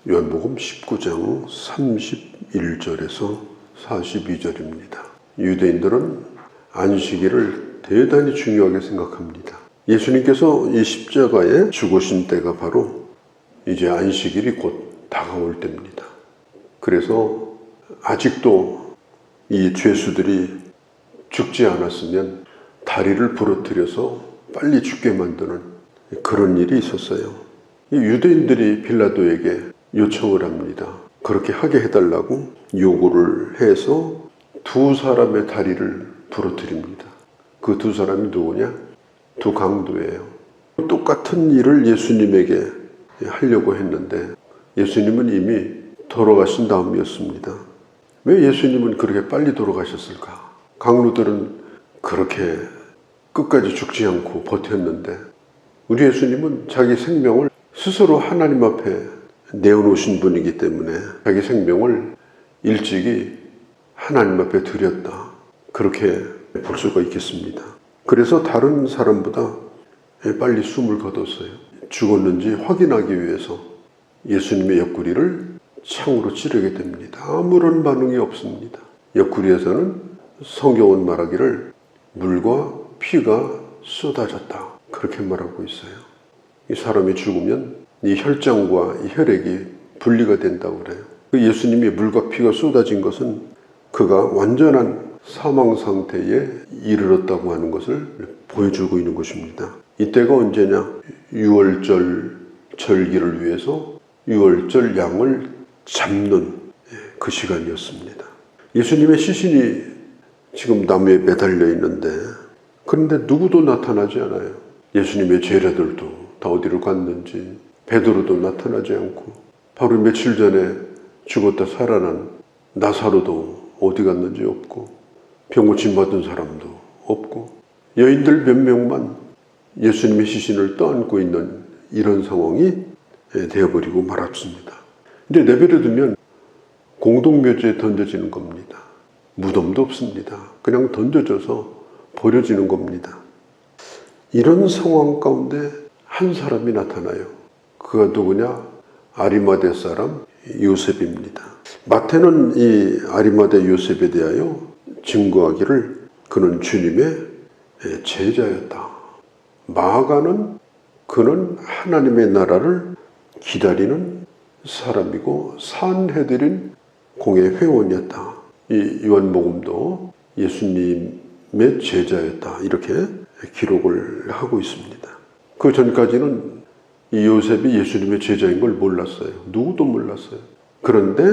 요한복음 19장 31절에서 42절입니다. 유대인들은 안식일을 대단히 중요하게 생각합니다. 예수님께서 이 십자가에 죽으신 때가 바로 이제 안식일이 곧 다가올 때입니다. 그래서 아직도 이 죄수들이 죽지 않았으면 다리를 부러뜨려서 빨리 죽게 만드는 그런 일이 있었어요. 이 유대인들이 빌라도에게 요청을 합니다. 그렇게 하게 해달라고 요구를 해서 두 사람의 다리를 부러뜨립니다. 그 두 사람이 누구냐? 두 강도예요. 똑같은 일을 예수님에게 하려고 했는데 예수님은 이미 돌아가신 다음이었습니다. 왜 예수님은 그렇게 빨리 돌아가셨을까? 강도들은 그렇게 끝까지 죽지 않고 버텼는데 우리 예수님은 자기 생명을 스스로 하나님 앞에 내어놓으신 분이기 때문에 자기 생명을 일찍이 하나님 앞에 드렸다. 그렇게 볼 수가 있겠습니다. 그래서 다른 사람보다 빨리 숨을 거뒀어요. 죽었는지 확인하기 위해서 예수님의 옆구리를 창으로 찌르게 됩니다. 아무런 반응이 없습니다. 옆구리에서는 성경은 말하기를 물과 피가 쏟아졌다. 그렇게 말하고 있어요. 이 사람이 죽으면 이 혈장과 이 혈액이 분리가 된다고 그래요. 예수님이 물과 피가 쏟아진 것은 그가 완전한 사망 상태에 이르렀다고 하는 것을 보여주고 있는 것입니다. 이때가 언제냐? 유월절 절기를 위해서 유월절 양을 잡는 그 시간이었습니다. 예수님의 시신이 지금 나무에 매달려 있는데 그런데 누구도 나타나지 않아요. 예수님의 제자들도 다 어디로 갔는지 베드로도 나타나지 않고 바로 며칠 전에 죽었다 살아난 나사로도 어디 갔는지 없고 병고침 받은 사람도 없고 여인들 몇 명만 예수님의 시신을 떠안고 있는 이런 상황이 되어버리고 말았습니다. 근데 내버려두면 공동묘지에 던져지는 겁니다. 무덤도 없습니다. 그냥 던져져서 버려지는 겁니다. 이런 상황 가운데 한 사람이 나타나요. 그가 누구냐? 아리마대 사람 요셉입니다. 마태는 이 아리마대 요셉에 대하여 증거하기를 그는 주님의 제자였다. 마가는 그는 하나님의 나라를 기다리는 사람이고 산헤드린 공의 회원이었다. 이 요한복음도 예수님의 제자였다. 이렇게 기록을 하고 있습니다. 그 전까지는 이 요셉이 예수님의 제자인 걸 몰랐어요. 누구도 몰랐어요. 그런데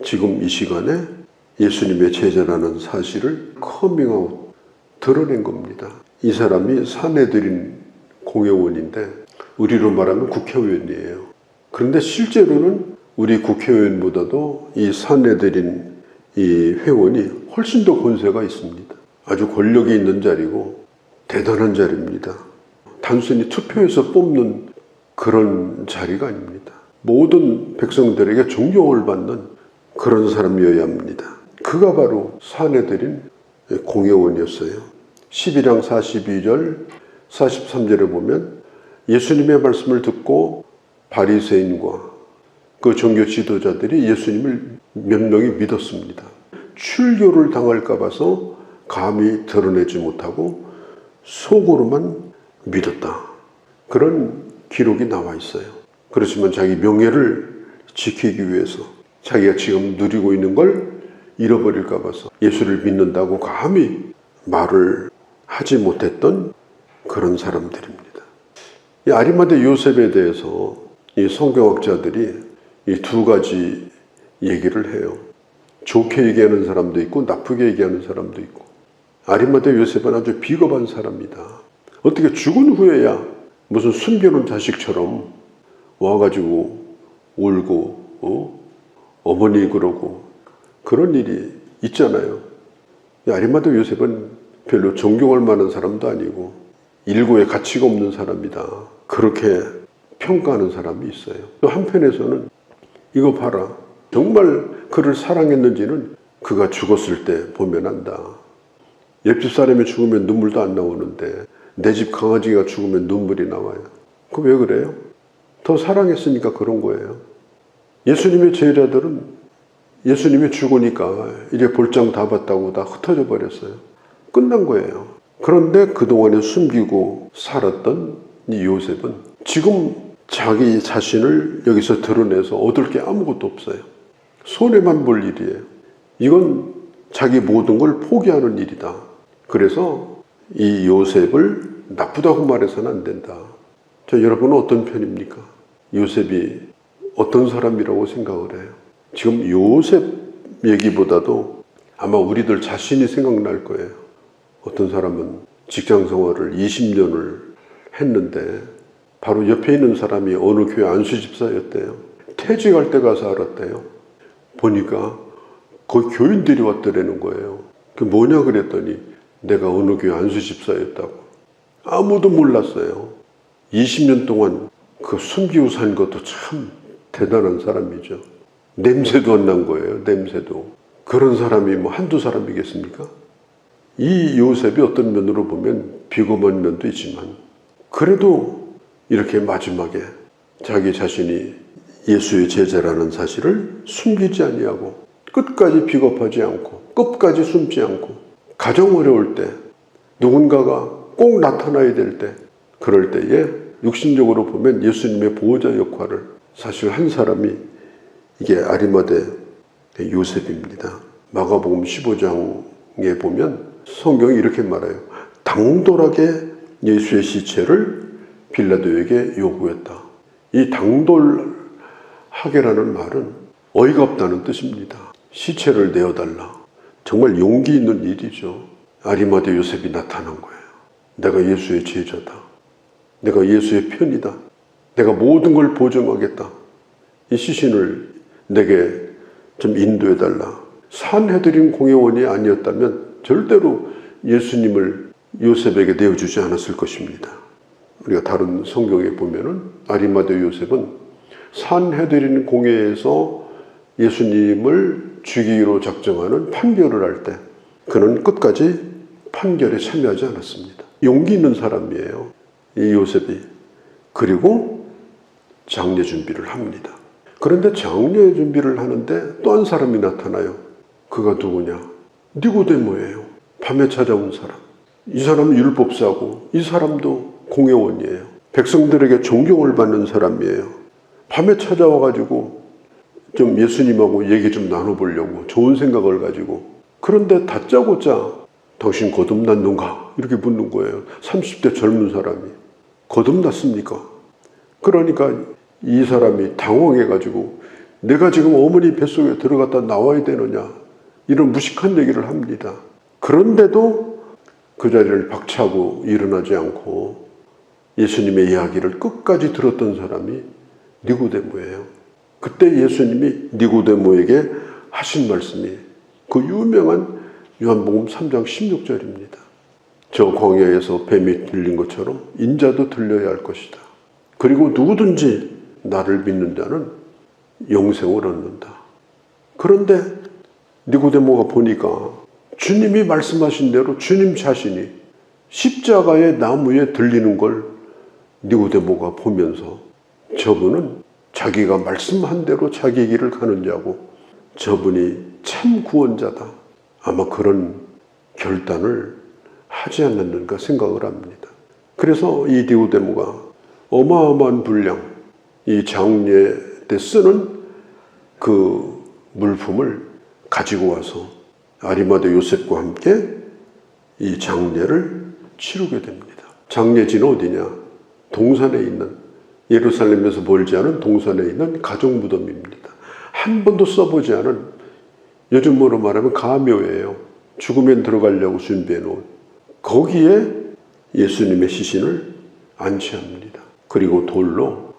지금 이 시간에 예수님의 제자라는 사실을 커밍아웃 드러낸 겁니다. 이 사람이 산헤드린 공회원인데 우리로 말하면 국회의원이에요. 그런데 실제로는 우리 국회의원보다도 이 산헤드린 이 회원이 훨씬 더 권세가 있습니다. 아주 권력이 있는 자리고 대단한 자리입니다. 단순히 투표해서 뽑는 그런 자리가 아닙니다. 모든 백성들에게 존경을 받는 그런 사람이어야 합니다. 그가 바로 산헤드린 공회원이었어요. 11장 42절 43절에 보면 예수님의 말씀을 듣고 바리새인과 그 종교 지도자들이 예수님을 몇 명이 믿었습니다. 출교를 당할까 봐서 감히 드러내지 못하고 속으로만 믿었다. 그런 기록이 나와 있어요. 그렇지만 자기 명예를 지키기 위해서 자기가 지금 누리고 있는 걸 잃어버릴까 봐서 예수를 믿는다고 감히 말을 하지 못했던 그런 사람들입니다. 이 아리마대 요셉에 대해서 이 성경학자들이 이 두 가지 얘기를 해요. 좋게 얘기하는 사람도 있고 나쁘게 얘기하는 사람도 있고. 아리마대 요셉은 아주 비겁한 사람이다. 어떻게 죽은 후에야 무슨 숨겨놓은 자식처럼 와가지고 울고 어머니 그러고 그런 일이 있잖아요. 아리마대 요셉은 별로 존경할 만한 사람도 아니고 일고에 가치가 없는 사람이다. 그렇게 평가하는 사람이 있어요. 또 한편에서는 이거 봐라. 정말 그를 사랑했는지는 그가 죽었을 때 보면 안다. 옆집 사람이 죽으면 눈물도 안 나오는데 내 집 강아지가 죽으면 눈물이 나와요. 그 왜 그래요? 더 사랑했으니까 그런 거예요. 예수님의 제자들은 예수님이 죽으니까 이제 볼장 다 봤다고 다 흩어져 버렸어요. 끝난 거예요. 그런데 그동안에 숨기고 살았던 이 요셉은 지금 자기 자신을 여기서 드러내서 얻을 게 아무것도 없어요. 손해만 볼 일이에요. 이건 자기 모든 걸 포기하는 일이다. 그래서 이 요셉을 나쁘다고 말해서는 안 된다. 자, 여러분은 어떤 편입니까? 요셉이 어떤 사람이라고 생각을 해요? 지금 요셉 얘기보다도 아마 우리들 자신이 생각날 거예요. 어떤 사람은 직장 생활을 20년을 했는데 바로 옆에 있는 사람이 어느 교회 안수집사였대요. 퇴직할 때 가서 알았대요. 보니까 거기 교인들이 왔더라는 거예요. 그 뭐냐 그랬더니 내가 어느 교회 안수집사였다고. 아무도 몰랐어요. 20년 동안 그 숨기고 산 것도 참 대단한 사람이죠. 냄새도 안 난 거예요. 냄새도. 그런 사람이 뭐 한두 사람이겠습니까? 이 요셉이 어떤 면으로 보면 비겁한 면도 있지만 그래도 이렇게 마지막에 자기 자신이 예수의 제자라는 사실을 숨기지 아니하고 끝까지 비겁하지 않고 끝까지 숨지 않고 가장 어려울 때 누군가가 꼭 나타나야 될 때 그럴 때에 육신적으로 보면 예수님의 보호자 역할을 사실 한 사람이 이게 아리마대 요셉입니다. 마가복음 15장에 보면 성경이 이렇게 말해요. 당돌하게 예수의 시체를 빌라도에게 요구했다. 이 당돌하게라는 말은 어이가 없다는 뜻입니다. 시체를 내어달라. 정말 용기 있는 일이죠. 아리마대 요셉이 나타난 거예요. 내가 예수의 제자다. 내가 예수의 편이다. 내가 모든 걸 보증하겠다. 이 시신을 내게 좀 인도해달라. 산헤드린 공회원이 아니었다면 절대로 예수님을 요셉에게 내어주지 않았을 것입니다. 우리가 다른 성경에 보면은 아리마대 요셉은 산헤드린 공회에서 예수님을 죽이기로 작정하는 판결을 할 때 그는 끝까지 판결에 참여하지 않았습니다. 용기 있는 사람이에요. 이 요셉이. 그리고 장례 준비를 합니다. 그런데 장례 준비를 하는데 또 한 사람이 나타나요. 그가 누구냐? 니고데모예요. 밤에 찾아온 사람. 이 사람은 율법사고 이 사람도 공회원이에요. 백성들에게 존경을 받는 사람이에요. 밤에 찾아와가지고 좀 예수님하고 얘기 좀 나눠보려고 좋은 생각을 가지고 그런데 다짜고짜 당신 거듭났는가? 이렇게 묻는 거예요. 30대 젊은 사람이. 거듭났습니까? 그러니까 이 사람이 당황해가지고 내가 지금 어머니 뱃속에 들어갔다 나와야 되느냐 이런 무식한 얘기를 합니다. 그런데도 그 자리를 박차고 일어나지 않고 예수님의 이야기를 끝까지 들었던 사람이 니고데모예요. 그때 예수님이 니고데모에게 하신 말씀이 그 유명한 요한복음 3장 16절입니다. 저 광야에서 뱀이 들린 것처럼 인자도 들려야 할 것이다. 그리고 누구든지 나를 믿는 자는 영생을 얻는다. 그런데 니고데모가 보니까 주님이 말씀하신 대로 주님 자신이 십자가의 나무에 들리는 걸 니고데모가 보면서 저분은 자기가 말씀한 대로 자기 길을 가는 자고 저분이 참 구원자다. 아마 그런 결단을 하지 않았는가 생각을 합니다. 그래서 이 니고데모가 어마어마한 분량, 이 장례 때 쓰는 그 물품을 가지고 와서 아리마대 요셉과 함께 이 장례를 치르게 됩니다. 장례지는 어디냐? 동산에 있는, 예루살렘에서 멀지 않은 동산에 있는 가족 무덤입니다. 한 번도 써보지 않은, 요즘으로 말하면 가묘예요. 죽으면 들어가려고 준비해 놓은. 거기에 예수님의 시신을 안치합니다. 그리고 돌로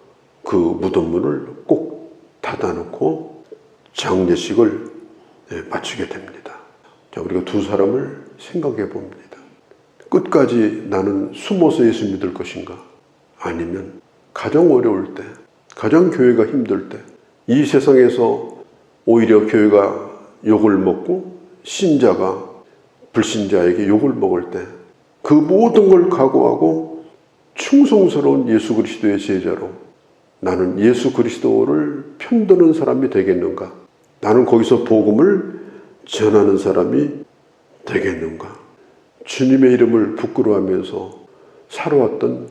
그 무덤문을 꼭 닫아놓고 장례식을 마치게 됩니다. 자, 우리가 두 사람을 생각해 봅니다. 끝까지 나는 숨어서 예수 믿을 것인가? 아니면 가장 어려울 때, 가장 교회가 힘들 때, 이 세상에서 오히려 교회가 욕을 먹고 신자가 불신자에게 욕을 먹을 때 그 모든 걸 각오하고 충성스러운 예수 그리스도의 제자로 나는 예수 그리스도를 편드는 사람이 되겠는가? 나는 거기서 복음을 전하는 사람이 되겠는가? 주님의 이름을 부끄러워하면서 살아왔던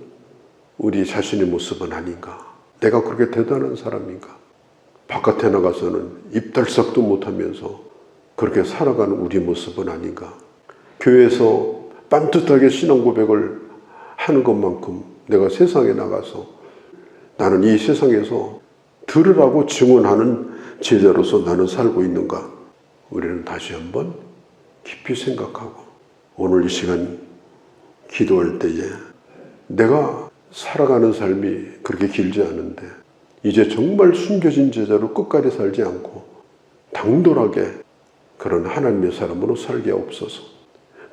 우리 자신의 모습은 아닌가? 내가 그렇게 대단한 사람인가? 바깥에 나가서는 입달싹도 못하면서 그렇게 살아가는 우리 모습은 아닌가? 교회에서 빤듯하게 신앙 고백을 하는 것만큼 내가 세상에 나가서 나는 이 세상에서 들으라고 증언하는 제자로서 나는 살고 있는가? 우리는 다시 한번 깊이 생각하고 오늘 이 시간 기도할 때에 내가 살아가는 삶이 그렇게 길지 않은데 이제 정말 숨겨진 제자로 끝까지 살지 않고 당돌하게 그런 하나님의 사람으로 살게 없어서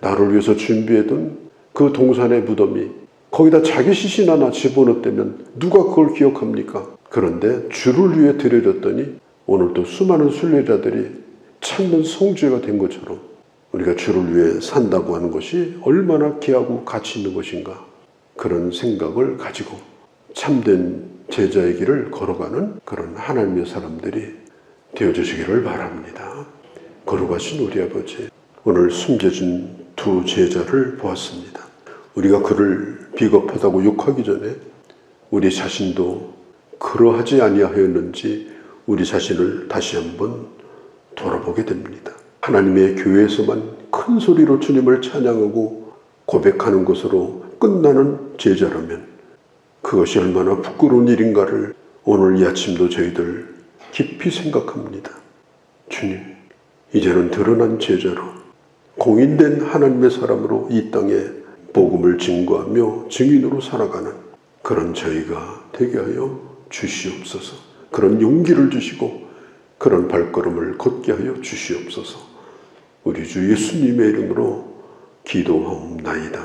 나를 위해서 준비해둔 그 동산의 무덤이 거기다 자기 시신 하나 집어넣었다면 누가 그걸 기억합니까? 그런데 주를 위해 드려졌더니 오늘도 수많은 순례자들이 참된 성주가 된 것처럼 우리가 주를 위해 산다고 하는 것이 얼마나 귀하고 가치 있는 것인가 그런 생각을 가지고 참된 제자의 길을 걸어가는 그런 하나님의 사람들이 되어주시기를 바랍니다. 거룩하신 우리 아버지, 오늘 숨겨진 두 제자를 보았습니다. 우리가 그를 비겁하다고 욕하기 전에 우리 자신도 그러하지 아니하였는지 우리 자신을 다시 한번 돌아보게 됩니다. 하나님의 교회에서만 큰 소리로 주님을 찬양하고 고백하는 것으로 끝나는 제자라면 그것이 얼마나 부끄러운 일인가를 오늘 이 아침도 저희들 깊이 생각합니다. 주님, 이제는 드러난 제자로 공인된 하나님의 사람으로 이 땅에 복음을 증거하며 증인으로 살아가는 그런 저희가 되게 하여 주시옵소서. 그런 용기를 주시고 그런 발걸음을 걷게 하여 주시옵소서. 우리 주 예수님의 이름으로 기도하옵나이다.